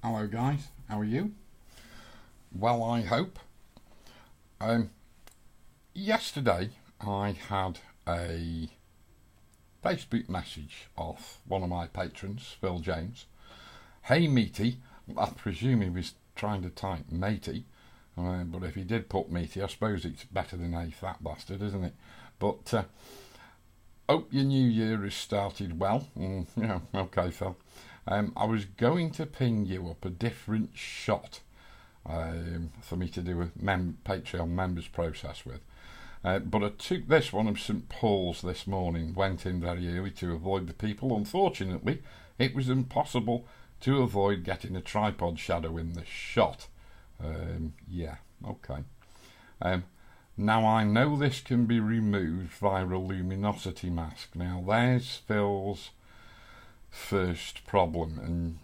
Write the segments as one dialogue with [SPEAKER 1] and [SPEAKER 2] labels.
[SPEAKER 1] Hello guys, how are you? Well, I hope. Yesterday I had a Facebook message off one of my patrons, Phil James. Hey matey, I presume he was trying to type matey, but if he did put meaty, I suppose it's better than a fat bastard, isn't it? But hope your new year has started well. Yeah, okay Phil. I was going to ping you up a different shot for me to do a Patreon members process with. But I took this one of St Paul's this morning, went in very early to avoid the people. Unfortunately, it was impossible to avoid getting a tripod shadow in the shot. Yeah, okay. Now I know this can be removed via a luminosity mask. Now there's Phil's first problem, and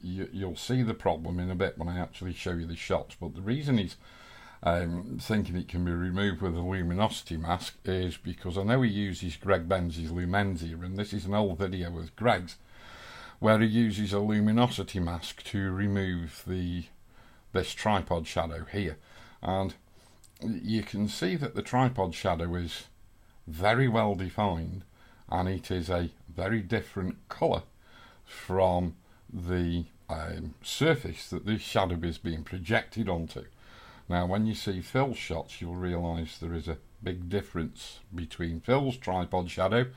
[SPEAKER 1] you'll see the problem in a bit when I actually show you the shots. But the reason he's thinking it can be removed with a luminosity mask is because I know he uses Greg Benz's Lumenzia, and this is an old video with Greg's where he uses a luminosity mask to remove this tripod shadow here, and you can see that the tripod shadow is very well defined, and it is a very different colour from the surface that this shadow is being projected onto. Now when you see Phil's shots, you'll realise there is a big difference between Phil's tripod shadow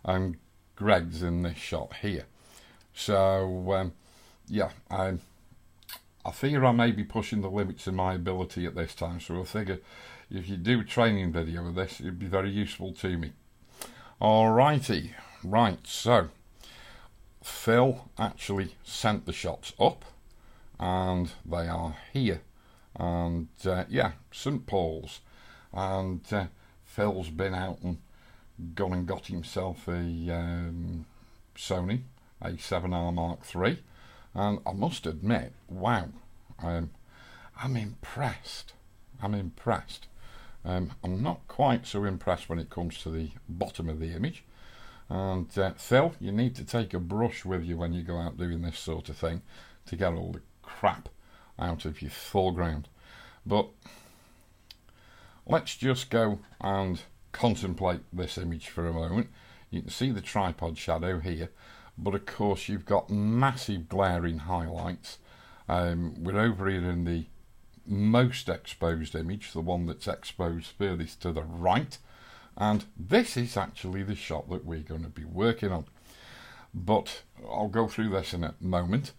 [SPEAKER 1] and Greg's in this shot here. So yeah, I fear I may be pushing the limits of my ability at this time, so I figure if you do a training video of this, it'd be very useful to me. Alrighty, right, so Phil actually sent the shots up, and they are here, and yeah, St Paul's, and Phil's been out and gone and got himself a Sony A7R Mark III, and I must admit, wow, I'm impressed. I'm not quite so impressed when it comes to the bottom of the image. And Phil, you need to take a brush with you when you go out doing this sort of thing to get all the crap out of your foreground. But let's just go and contemplate this image for a moment. You can see the tripod shadow here, but of course you've got massive glaring highlights. We're over here in the most exposed image, the one that's exposed furthest to the right, and this is actually the shot that we're going to be working on. But I'll go through this in a moment.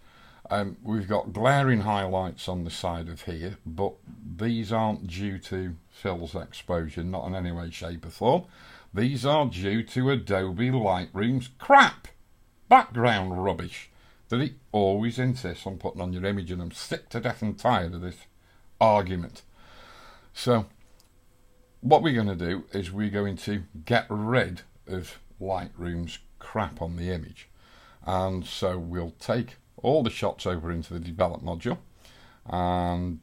[SPEAKER 1] We've got glaring highlights on the side of here, but these aren't due to Phil's exposure, not in any way, shape or form. These are due to Adobe Lightroom's crap background rubbish that he always insists on putting on your image, and I'm sick to death and tired of this argument. So what we're going to do is we're going to get rid of Lightroom's crap on the image, and so we'll take all the shots over into the develop module, and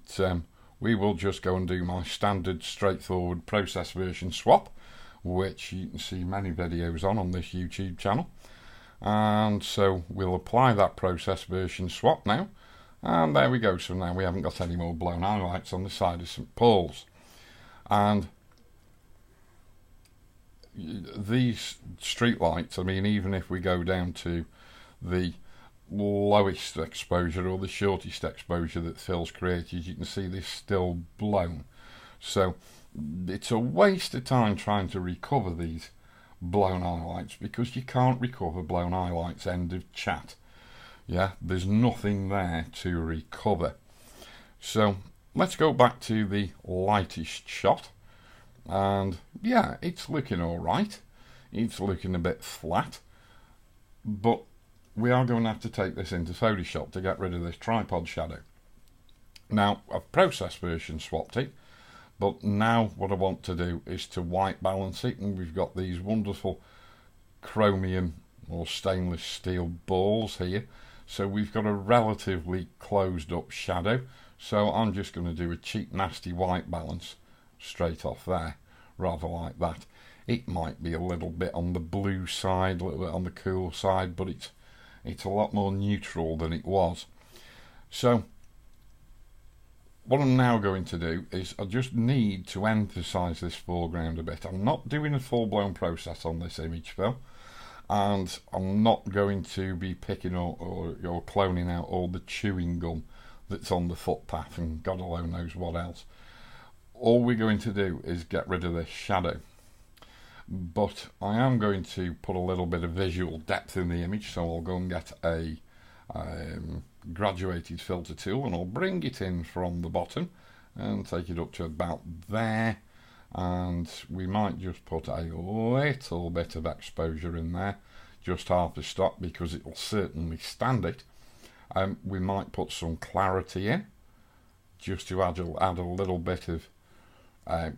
[SPEAKER 1] we will just go and do my standard straightforward process version swap, which you can see many videos on this YouTube channel. And so we'll apply that process version swap now, and there we go. So now we haven't got any more blown highlights on the side of St Paul's. And these street lights, I mean, even if we go down to the lowest exposure or the shortest exposure that Phil's created, you can see this still blown. So it's a waste of time trying to recover these blown highlights, because you can't recover blown highlights, end of chat. Yeah, there's nothing there to recover. So let's go back to the lightest shot, and yeah, it's looking alright. It's looking a bit flat, but we are going to have to take this into Photoshop to get rid of this tripod shadow. Now I've process version swapped it, but now what I want to do is to white balance it, and we've got these wonderful chromium or stainless steel balls here, so we've got a relatively closed up shadow. So I'm just going to do a cheap nasty white balance straight off there, rather like that. It might be a little bit on the blue side, a little bit on the cool side, but it's a lot more neutral than it was. So what I'm now going to do is I just need to emphasise this foreground a bit. I'm not doing a full-blown process on this image fill, and I'm not going to be picking or cloning out all the chewing gum that's on the footpath and God alone knows what else. All we're going to do is get rid of this shadow. But I am going to put a little bit of visual depth in the image, so I'll go and get a graduated filter tool and I'll bring it in from the bottom and take it up to about there, and we might just put a little bit of exposure in there, just half a stop, because it will certainly stand it. We might put some clarity in just to add a little bit of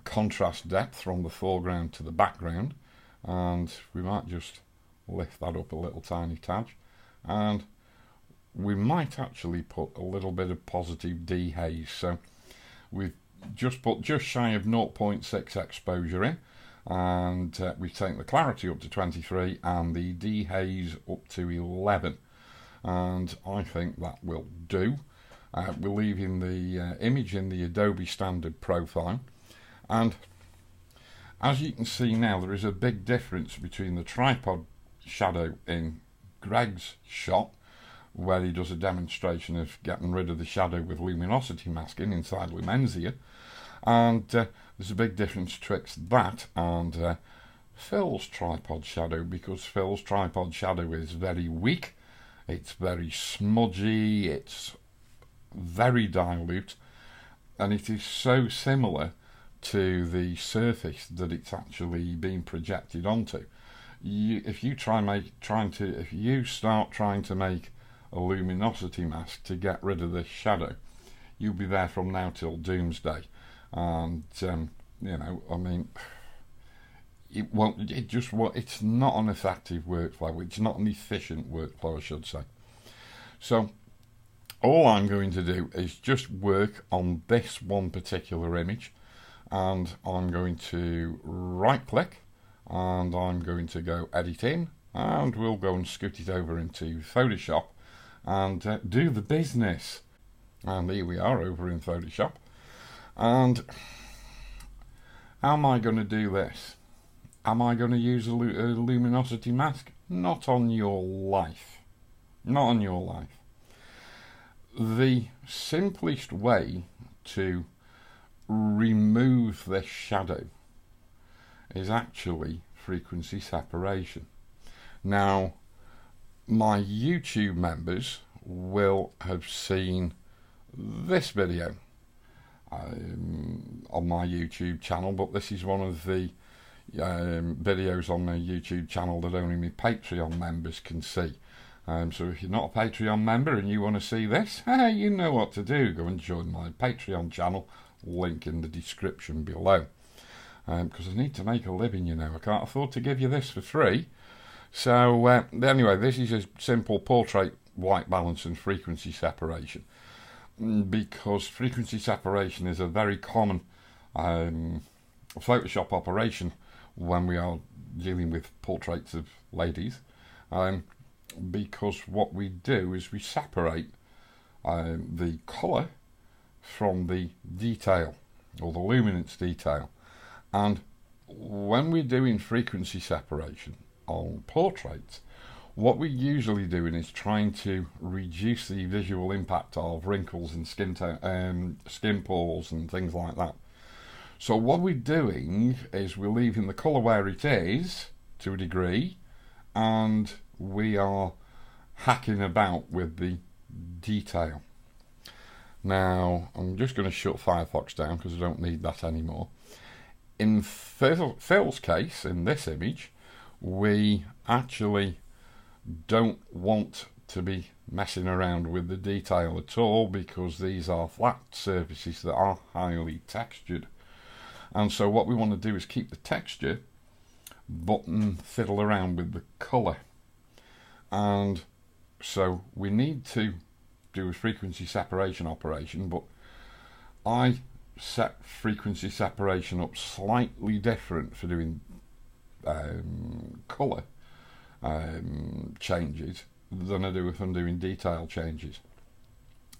[SPEAKER 1] contrast depth from the foreground to the background, and we might just lift that up a little tiny tad, and we might actually put a little bit of positive dehaze. So we've just put just shy of 0.6 exposure in, and we've taken the clarity up to 23 and the dehaze up to 11, and I think that will do. We're leaving the image in the Adobe standard profile, and as you can see now, there is a big difference between the tripod shadow in Greg's shot, where he does a demonstration of getting rid of the shadow with luminosity masking inside Lumenzia, and there's a big difference betwixt that and Phil's tripod shadow, because Phil's tripod shadow is very weak, it's very smudgy, it's very dilute, and it is so similar to the surface that it's actually being projected onto. If you start trying to make a luminosity mask to get rid of this shadow, you'll be there from now till doomsday, and you know, I mean, it's not an effective workflow, it's not an efficient workflow, I should say. So all I'm going to do is just work on this one particular image, and I'm going to right click and I'm going to go edit in, and we'll go and scoot it over into Photoshop and do the business. And here we are over in Photoshop. And how am I going to do this? Am I going to use a luminosity mask? Not on your life. Not on your life. The simplest way to remove this shadow is actually frequency separation. Now, my YouTube members will have seen this video on my YouTube channel, but this is one of the videos on my YouTube channel that only my Patreon members can see. So if you're not a Patreon member and you want to see this, you know what to do. Go and join my Patreon channel, link in the description below. Because I need to make a living, you know, I can't afford to give you this for free. So anyway, this is a simple portrait white balance and frequency separation, because frequency separation is a very common Photoshop operation when we are dealing with portraits of ladies, because what we do is we separate the colour from the detail, or the luminance detail. And when we're doing frequency separation on portraits, what we're usually doing is trying to reduce the visual impact of wrinkles and skin pores and things like that. So what we're doing is we're leaving the colour where it is to a degree, and we are hacking about with the detail. Now I'm just going to shut Firefox down because I don't need that anymore. In Phil's case, in this image, we actually don't want to be messing around with the detail at all, because these are flat surfaces that are highly textured. And so what we want to do is keep the texture, but fiddle around with the colour. And so we need to do a frequency separation operation, but I set frequency separation up slightly different for doing colour changes than I do if I'm doing detail changes.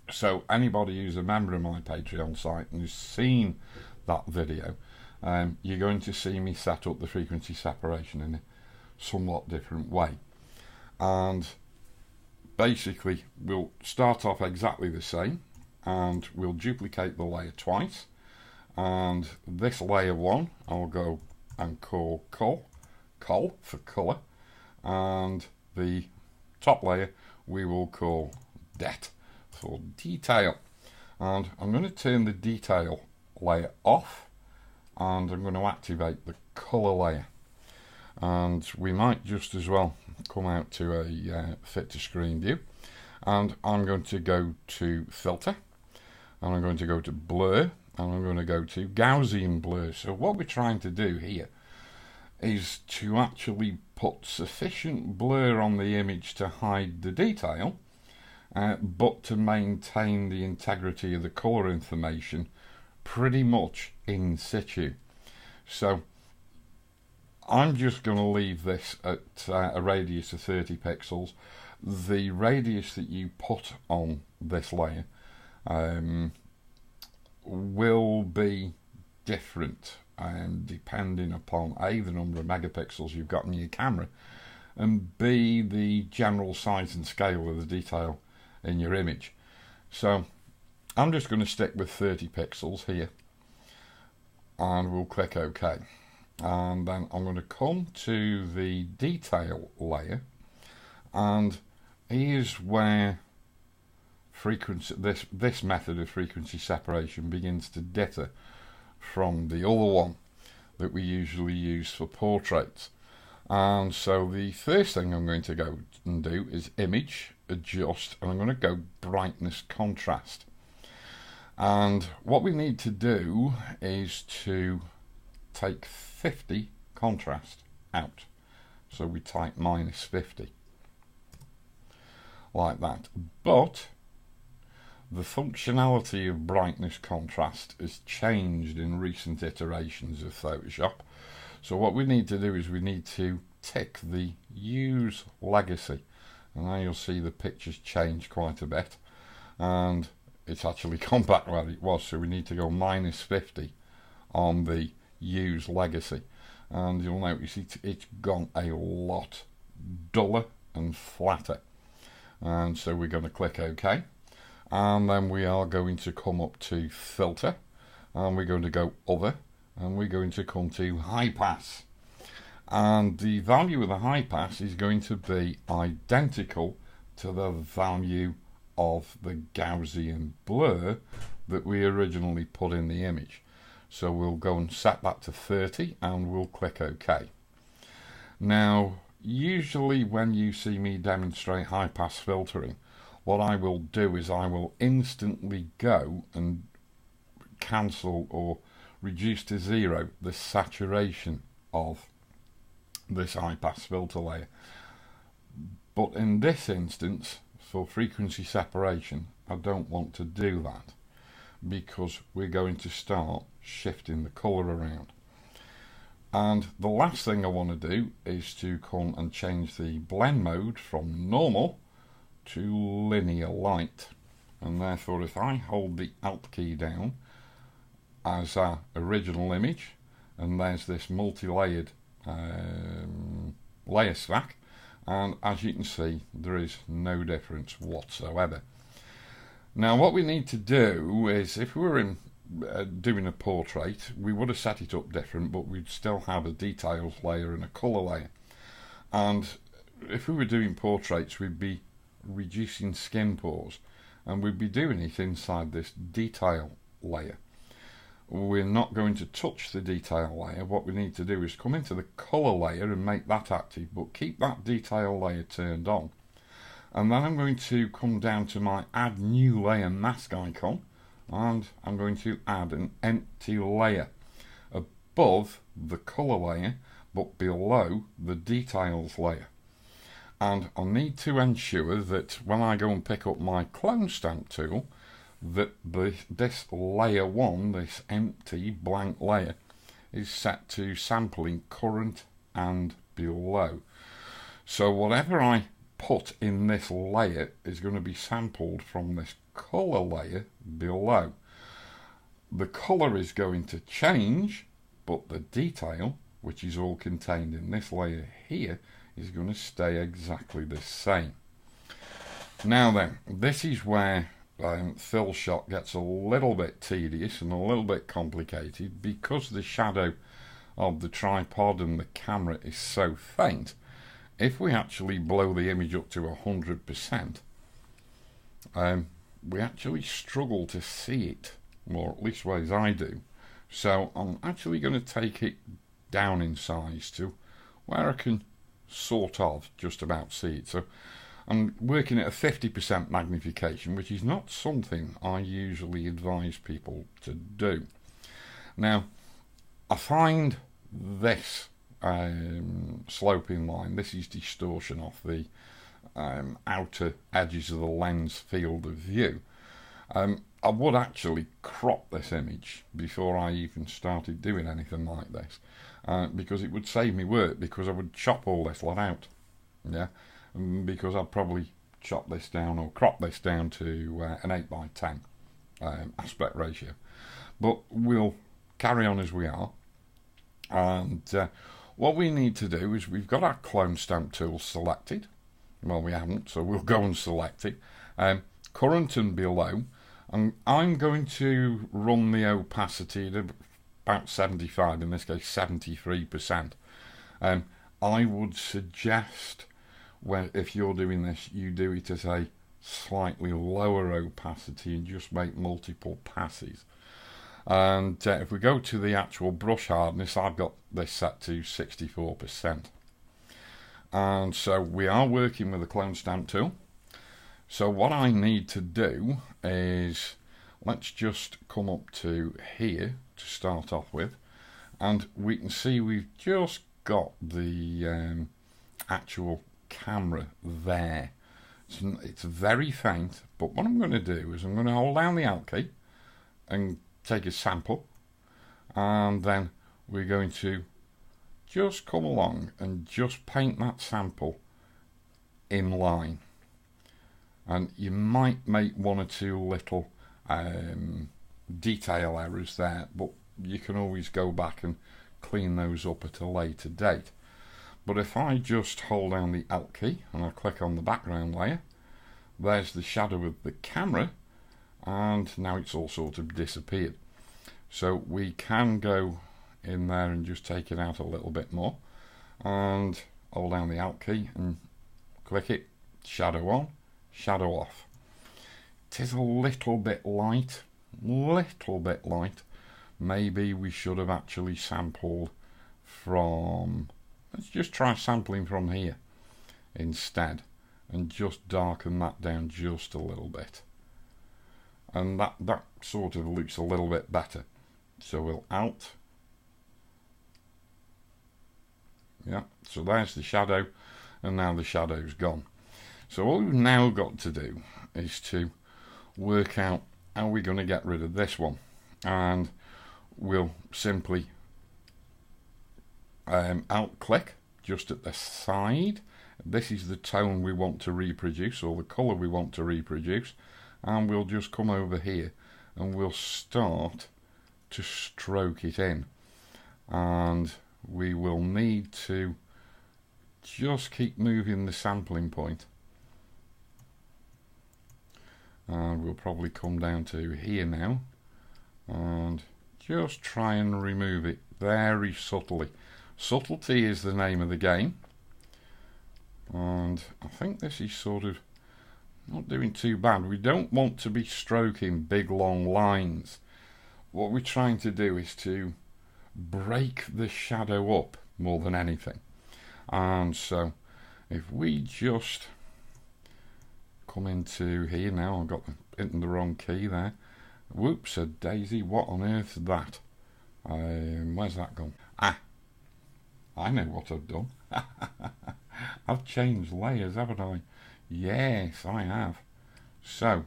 [SPEAKER 1] So anybody who's a member of my Patreon site and has seen that video, you're going to see me set up the frequency separation in a somewhat different way. And basically we'll start off exactly the same, and we'll duplicate the layer twice, and this layer 1 I'll go and call col for colour, and the top layer we will call det for detail. And I'm going to turn the detail layer off, and I'm going to activate the colour layer. And we might just as well come out to a fit to screen view, and I'm going to go to filter, and I'm going to go to blur, and I'm going to go to Gaussian blur. So what we're trying to do here is to actually put sufficient blur on the image to hide the detail, but to maintain the integrity of the colour information pretty much in situ. So I'm just going to leave this at a radius of 30 pixels. The radius that you put on this layer will be different depending upon A, the number of megapixels you've got in your camera, and B, the general size and scale of the detail in your image. So I'm just going to stick with 30 pixels here, and we'll click OK. And then I'm going to come to the detail layer, and here's where frequency, this method of frequency separation begins to differ from the other one that we usually use for portraits. And so the first thing I'm going to go and do is image, adjust, and I'm going to go brightness contrast. And what we need to do is to take 50 contrast out. So we type -50 like that. But the functionality of brightness contrast has changed in recent iterations of Photoshop. So what we need to do is we need to tick the use legacy, and now you'll see the picture's changed quite a bit, and it's actually gone back where it was. So we need to go -50 on the use legacy, and you'll notice it's gone a lot duller and flatter. And so we're going to click OK, and then we are going to come up to filter, and we're going to go other, and we're going to come to high pass, and the value of the high pass is going to be identical to the value of the Gaussian blur that we originally put in the image. So we'll go and set that to 30, and we'll click OK. Now usually when you see me demonstrate high pass filtering, what I will do is I will instantly go and cancel or reduce to 0 the saturation of this high pass filter layer. But in this instance, for frequency separation, I don't want to do that, because we're going to start shifting the colour around. And the last thing I want to do is to come and change the blend mode from normal to linear light. And therefore if I hold the Alt key down as our original image, and there's this multi-layered layer stack, and as you can see there is no difference whatsoever. Now what we need to do is, if we were in doing a portrait, we would have set it up different, but we'd still have a details layer and a colour layer. And if we were doing portraits, we'd be reducing skin pores, and we'd be doing it inside this detail layer. We're not going to touch the detail layer. What we need to do is come into the colour layer and make that active, but keep that detail layer turned on. And then I'm going to come down to my add new layer mask icon, and I'm going to add an empty layer above the colour layer but below the details layer. And I need to ensure that when I go and pick up my clone stamp tool, that this layer 1, this empty blank layer, is set to sampling current and below. So whatever I put in this layer is going to be sampled from this colour layer below. The colour is going to change, but the detail, which is all contained in this layer here, is going to stay exactly the same. Now then, this is where fill shot gets a little bit tedious and a little bit complicated, because the shadow of the tripod and the camera is so faint. If we actually blow the image up to 100%, we actually struggle to see it, or at least ways I do. So I'm actually going to take it down in size to where I can sort of just about see it. So I'm working at a 50% magnification, which is not something I usually advise people to do. Now, I find this sloping line, this is distortion off the outer edges of the lens field of view. I would actually crop this image before I even started doing anything like this, because it would save me work, because I would chop all this lot out, yeah, because I'd probably chop this down or crop this down to an 8:10 aspect ratio. But we'll carry on as we are, and what we need to do is, we've got our clone stamp tool selected. Well, we haven't, so we'll go and select it. Current and below, and I'm going to run the opacity at about 75, in this case 73%. I would suggest, if you're doing this, you do it at a slightly lower opacity and just make multiple passes. And if we go to the actual brush hardness, I've got this set to 64%. And so we are working with the clone stamp tool. So what I need to do is, let's just come up to here to start off with, and we can see we've just got the actual camera there. It's very faint, but what I'm going to do is I'm going to hold down the Alt key and take a sample, and then we're going to just come along and just paint that sample in line. And you might make one or two little detail errors there, but you can always go back and clean those up at a later date. But if I just hold down the Alt key and I click on the background layer, there's the shadow of the camera, and now it's all sort of disappeared. So we can go in there and just take it out a little bit more, and hold down the Alt key and click it, shadow on, shadow off. It is a little bit light, maybe we should have actually sampled from, let's just try sampling from here instead, and just darken that down just a little bit, and that sort of looks a little bit better. So we'll Alt, yeah, so there's the shadow, and now the shadow's gone. So all we've now got to do is to work out how we're going to get rid of this one, and we'll simply Alt click just at the side. This is the tone we want to reproduce, or the colour we want to reproduce, and we'll just come over here and we'll start to stroke it in, and we will need to just keep moving the sampling point, and we'll probably come down to here now and just try and remove it very subtly. Subtlety is the name of the game, and I think this is sort of not doing too bad. We don't want to be stroking big long lines. What we're trying to do is to break the shadow up more than anything. And so if we just come into here now, I've got in the wrong key there. Whoops a daisy, what on earth is that? Where's that gone? Ah, I know what I've done. I've changed layers, haven't I? Yes, I have. So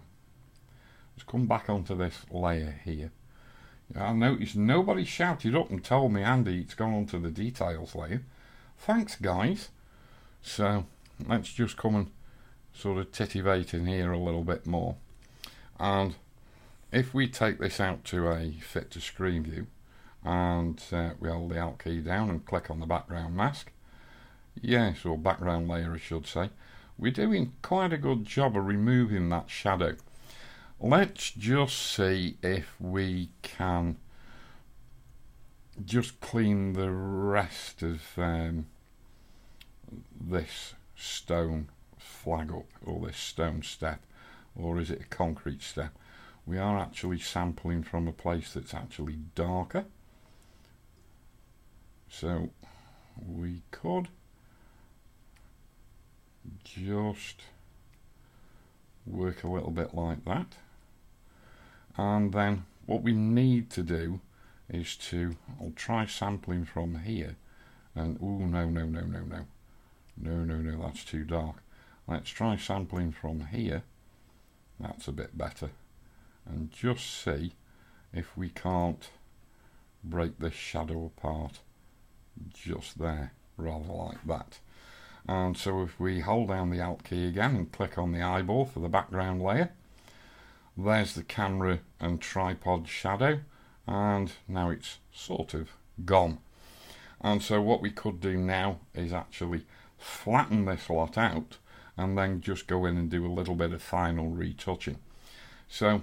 [SPEAKER 1] let's come back onto this layer here. I noticed nobody shouted up and told me, Andy, it's gone onto the details layer. Thanks, guys. So let's just come and sort of titivate in here a little bit more. And if we take this out to a fit to screen view, and we hold the Alt key down and click on the background mask, yes, or background layer I should say, we're doing quite a good job of removing that shadow. Let's just see if we can just clean the rest of this stone flag up, or this stone step, or is it a concrete step? We are actually sampling from a place that's actually darker, so we could just work a little bit like that. And then what we need to do is to, I'll try sampling from here, and oh no, that's too dark. Let's try sampling from here, that's a bit better, and just see if we can't break this shadow apart just there, rather like that. And so if we hold down the Alt key again and click on the eyeball for the background layer, there's the camera and tripod shadow, and now it's sort of gone. And so what we could do now is actually flatten this lot out and then just go in and do a little bit of final retouching. So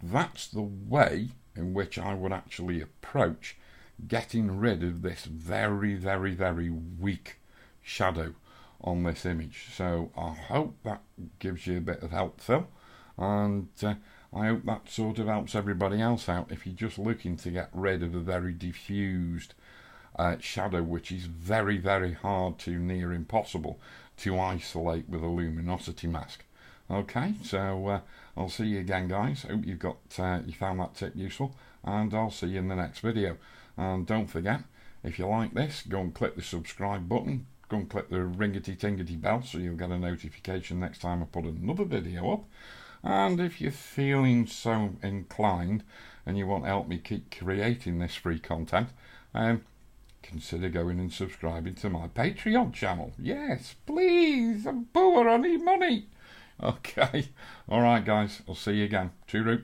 [SPEAKER 1] that's the way in which I would actually approach getting rid of this very weak shadow on this image. So I hope that gives you a bit of help, Phil, and I hope that sort of helps everybody else out if you're just looking to get rid of a very diffused shadow, which is very hard to near impossible to isolate with a luminosity mask. Okay, so I'll see you again, guys. Hope you found that tip useful, and I'll see you in the next video. And don't forget, if you like this, go and click the subscribe button, go and click the ringety tingety bell so you'll get a notification next time I put another video up. And if you're feeling so inclined and you want to help me keep creating this free content, consider going and subscribing to my Patreon channel. Yes, please, I'm poor, I need money. Okay, alright guys, I'll see you again. Toodaloo.